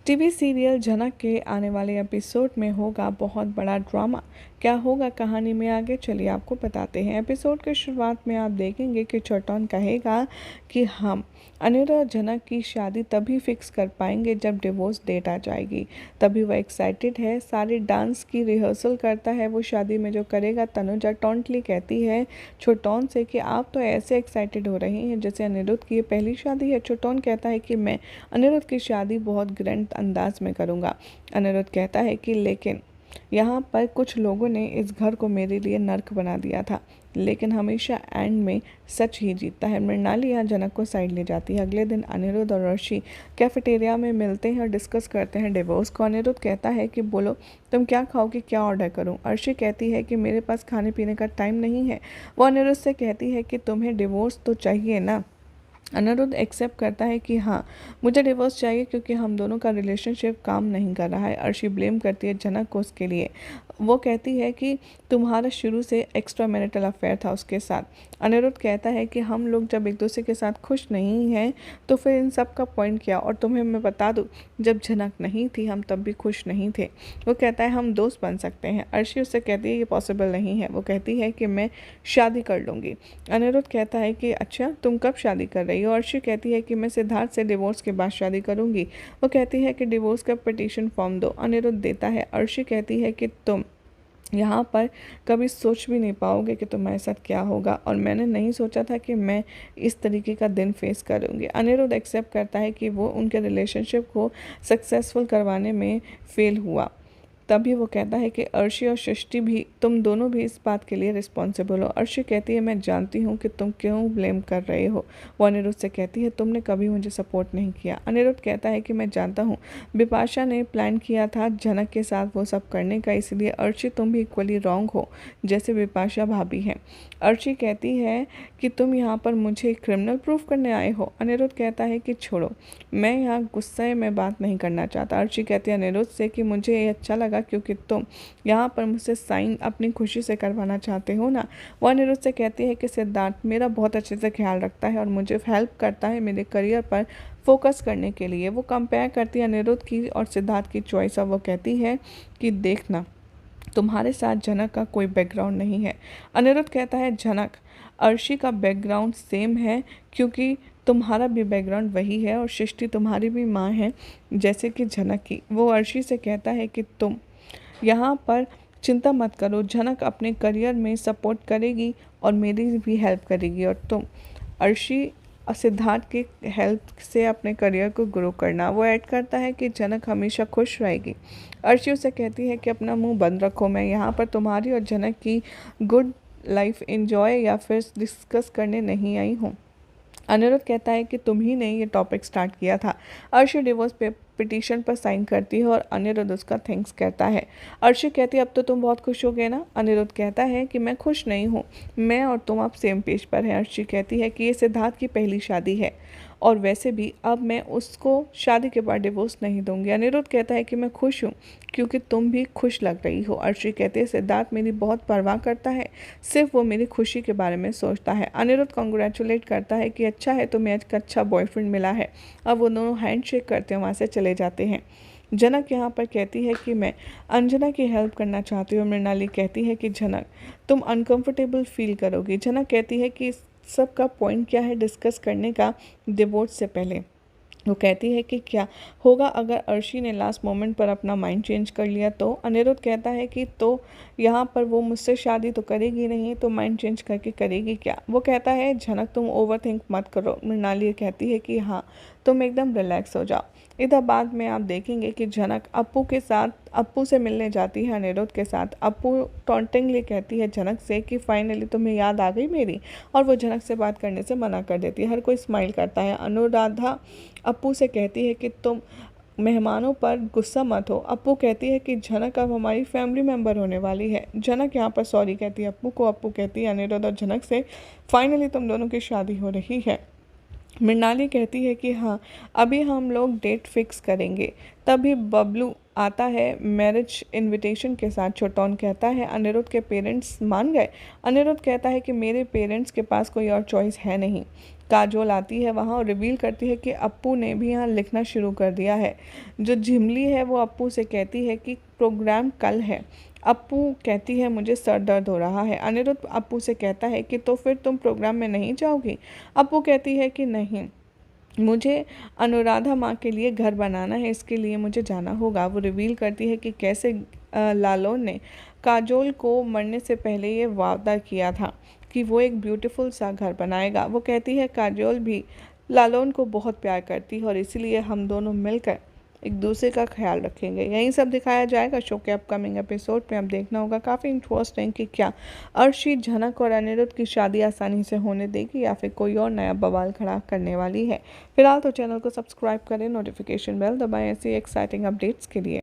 TV serial जनक के आने वाले एपिसोड में होगा बहुत बड़ा ड्रामा। क्या होगा कहानी में आगे, चलिए आपको बताते हैं। एपिसोड के शुरुआत में आप देखेंगे कि चौटान कहेगा कि हम अनिरुद्ध और जनक की शादी तभी फिक्स कर पाएंगे जब डिवोर्स डेट आ जाएगी। तभी वह एक्साइटेड है, सारी डांस की रिहर्सल करता है वो शादी में जो करेगा। तनुजा टॉन्टली कहती है छोटौन से कि आप तो ऐसे एक्साइटेड हो रही हैं जैसे अनिरुद्ध की ये पहली शादी है। छोटौन कहता है कि मैं अनिरुद्ध की शादी बहुत ग्रैंड अंदाज में करूँगा। अनिरुद्ध कहता है कि लेकिन यहाँ पर कुछ लोगों ने इस घर को मेरे लिए नर्क बना दिया था, लेकिन हमेशा एंड में सच ही जीतता है। मृणाली यहाँ जनक को साइड ले जाती है। अगले दिन अनिरुद्ध और अर्शी कैफेटेरिया में मिलते हैं और डिस्कस करते हैं डिवोर्स को। अनिरुद्ध कहता है कि बोलो तुम क्या खाओगे, क्या ऑर्डर करूं। अर्शी कहती है कि मेरे पास खाने पीने का टाइम नहीं है। वो अनिरुद्ध से कहती है कि तुम्हें डिवोर्स तो चाहिए ना। अनिरुद्ध एक्सेप्ट करता है कि हाँ मुझे डिवोर्स चाहिए क्योंकि हम दोनों का रिलेशनशिप काम नहीं कर रहा है। अर्शी ब्लेम करती है जनक को उसके लिए। वो कहती है कि तुम्हारा शुरू से एक्स्ट्रा मैरिटल अफेयर था उसके साथ। अनिरुद्ध कहता है कि हम लोग जब एक दूसरे के साथ खुश नहीं हैं तो फिर इन सब का पॉइंट क्या। और तुम्हें मैं बता दूँ, जब जनक नहीं थी हम तब भी खुश नहीं थे। वो कहता है हम दोस्त बन सकते हैं। अर्शी उससे कहती है ये पॉसिबल नहीं है। वो कहती है कि मैं शादी कर लूँगी। अनिरुद्ध कहता है कि अच्छा तुम कब शादी कर रही हो। अर्शी कहती है कि मैं सिद्धार्थ से डिवोर्स के बाद शादी करूँगी। वो कहती है कि डिवोर्स का पिटीशन फॉर्म दो। अनिरुद्ध देता है। अर्शी कहती है कि तुम यहाँ पर कभी सोच भी नहीं पाओगे कि तुम्हारे साथ क्या होगा, और मैंने नहीं सोचा था कि मैं इस तरीके का दिन फेस करूँगी। अनिरुद्ध एक्सेप्ट करता है कि वो उनके रिलेशनशिप को सक्सेसफुल करवाने में फेल हुआ। तभी वो कहता है कि अर्शी और सृष्टि भी, तुम दोनों भी इस बात के लिए रिस्पॉन्सिबल हो। अर्शी कहती है मैं जानती हूँ कि तुम क्यों ब्लेम कर रहे हो। वो अनिरुद्ध से कहती है तुमने कभी मुझे सपोर्ट नहीं किया। अनिरुद्ध कहता है कि मैं जानता हूँ बिपाशा ने प्लान किया था जनक के साथ वो सब करने का, इसलिए अर्शी तुम भी इक्वली रॉन्ग हो जैसे बिपाशा भाभी हैं। अर्शी कहती है कि तुम यहाँ पर मुझे क्रिमिनल प्रूफ करने आए हो। अनिरुद्ध कहता है कि छोड़ो, मैं यहाँ गुस्से में बात नहीं करना चाहता। अर्शी कहती है अनिरुद्ध से कि मुझे ये अच्छा लगा क्योंकि तुम यहाँ पर मुझसे साइन अपनी खुशी से करवाना चाहते हो ना। वो अनिरुद्ध से कहती है कि सिद्धार्थ मेरा बहुत अच्छे से ख्याल रखता है और मुझे हेल्प करता है मेरे करियर पर फोकस करने के लिए। वो कंपेयर करती है अनिरुद्ध की और सिद्धार्थ की चॉइस। अब वो कहती है कि देखना तुम्हारे साथ जनक का कोई बैकग्राउंड नहीं है। अनिरुद्ध कहता है जनक अर्शी का बैकग्राउंड सेम है क्योंकि तुम्हारा भी बैकग्राउंड वही है और सृष्टि तुम्हारी भी माँ है जैसे कि जनक की। वो अर्शी से कहता है कि तुम यहाँ पर चिंता मत करो, जनक अपने करियर में सपोर्ट करेगी और मेरी भी हेल्प करेगी, और तुम अर्शी और सिद्धार्थ की हेल्प से अपने करियर को ग्रो करना। वो ऐड करता है कि जनक हमेशा खुश रहेगी। अर्शी उसे कहती है कि अपना मुंह बंद रखो, मैं यहाँ पर तुम्हारी और जनक की गुड लाइफ एंजॉय या फिर डिस्कस करने नहीं आई हूँ। अनिरुद्ध कहता है कि तुम ही ने ये टॉपिक स्टार्ट किया था। अर्शी डिवोर्स पिटीशन पर साइन करती है और अनिरुद्ध उसका थैंक्स कहता है। अर्शी कहती है अब तो तुम बहुत खुश हो गए ना। अनिरुद्ध कहता है कि मैं खुश नहीं हूँ, मैं और तुम अब सेम पेज पर हैं। अर्शी कहती है कि ये सिद्धार्थ की पहली शादी है और वैसे भी अब मैं उसको शादी के बाद डिवोर्स नहीं दूंगी। अनिरुद्ध कहता है कि मैं खुश हूँ क्योंकि तुम भी खुश लग रही हो। अर्शी कहती है सिद्धार्थ मेरी बहुत परवाह करता है, सिर्फ वो मेरी खुशी के बारे में सोचता है। अनिरुद्ध कॉन्ग्रेचुलेट करता है कि अच्छा है तुम्हें एक अच्छा बॉयफ्रेंड मिला है। अब वो दोनों हैंड शेक करते हैं वहाँ से चले जाते हैं। जनक यहाँ पर कहती है कि मैं अंजना की हेल्प करना चाहती हूँ। मृणाली कहती है कि जनक तुम अनकंफर्टेबल फील करोगी। जनक कहती है कि सब का पॉइंट क्या है डिस्कस करने का डिवोर्स से पहले। वो कहती है कि क्या होगा अगर अर्शी ने लास्ट मोमेंट पर अपना माइंड चेंज कर लिया तो। अनिरुद्ध कहता है कि तो यहाँ पर वो मुझसे शादी तो करेगी नहीं तो माइंड चेंज करके करेगी क्या। वो कहता है जनक तुम ओवर थिंक मत करो। मृणाली कहती है कि हाँ तुम एकदम रिलैक्स हो जाओ। इधर बाद में आप देखेंगे कि जनक अप्पू से मिलने जाती है अनिरुद्ध के साथ। अप्पू टॉन्टिंगली कहती है जनक से कि फाइनली तुम्हें याद आ गई मेरी, और वो जनक से बात करने से मना कर देती है। हर कोई स्माइल करता है। अनुराधा अप्पू से कहती है कि तुम मेहमानों पर गुस्सा मत हो। अप्पू कहती है कि जनक अब हमारी फैमिली मेम्बर होने वाली है। जनक यहाँ पर सॉरी कहती है अप्पू को। अप्पू कहती है अनिरुद्ध और जनक से फाइनली तुम दोनों की शादी हो रही है। मृणाली कहती है कि हाँ अभी हम लोग डेट फिक्स करेंगे। तभी बबलू आता है मैरिज इनविटेशन के साथ। छोटन कहता है अनिरुद्ध के पेरेंट्स मान गए। अनिरुद्ध कहता है कि मेरे पेरेंट्स के पास कोई और चॉइस है नहीं। काजोल आती है वहाँ और रिवील करती है कि अप्पू ने भी यहाँ लिखना शुरू कर दिया है। जो झिमली है वो अप्पू से कहती है कि प्रोग्राम कल है। अप्पू कहती है मुझे सर दर्द हो रहा है। अनिरुद्ध अप्पू से कहता है कि तो फिर तुम प्रोग्राम में नहीं जाओगी। अप्पू कहती है कि नहीं, मुझे अनुराधा माँ के लिए घर बनाना है, इसके लिए मुझे जाना होगा। वो रिवील करती है कि कैसे लालोन ने काजोल को मरने से पहले ये वादा किया था कि वो एक ब्यूटीफुल सा घर बनाएगा। वो कहती है काजोल भी लालोन को बहुत प्यार करती है और इसीलिए हम दोनों मिलकर एक दूसरे का ख्याल रखेंगे। यही सब दिखाया जाएगा शो के अपकमिंग एपिसोड में। अब देखना होगा काफ़ी इंटरेस्टिंग कि क्या अर्शी, झनक और अनिरुद्ध की शादी आसानी से होने देगी या फिर कोई और नया बवाल खड़ा करने वाली है। फिलहाल तो चैनल को सब्सक्राइब करें, नोटिफिकेशन बेल दबाएं ऐसी एक्साइटिंग अपडेट्स के लिए।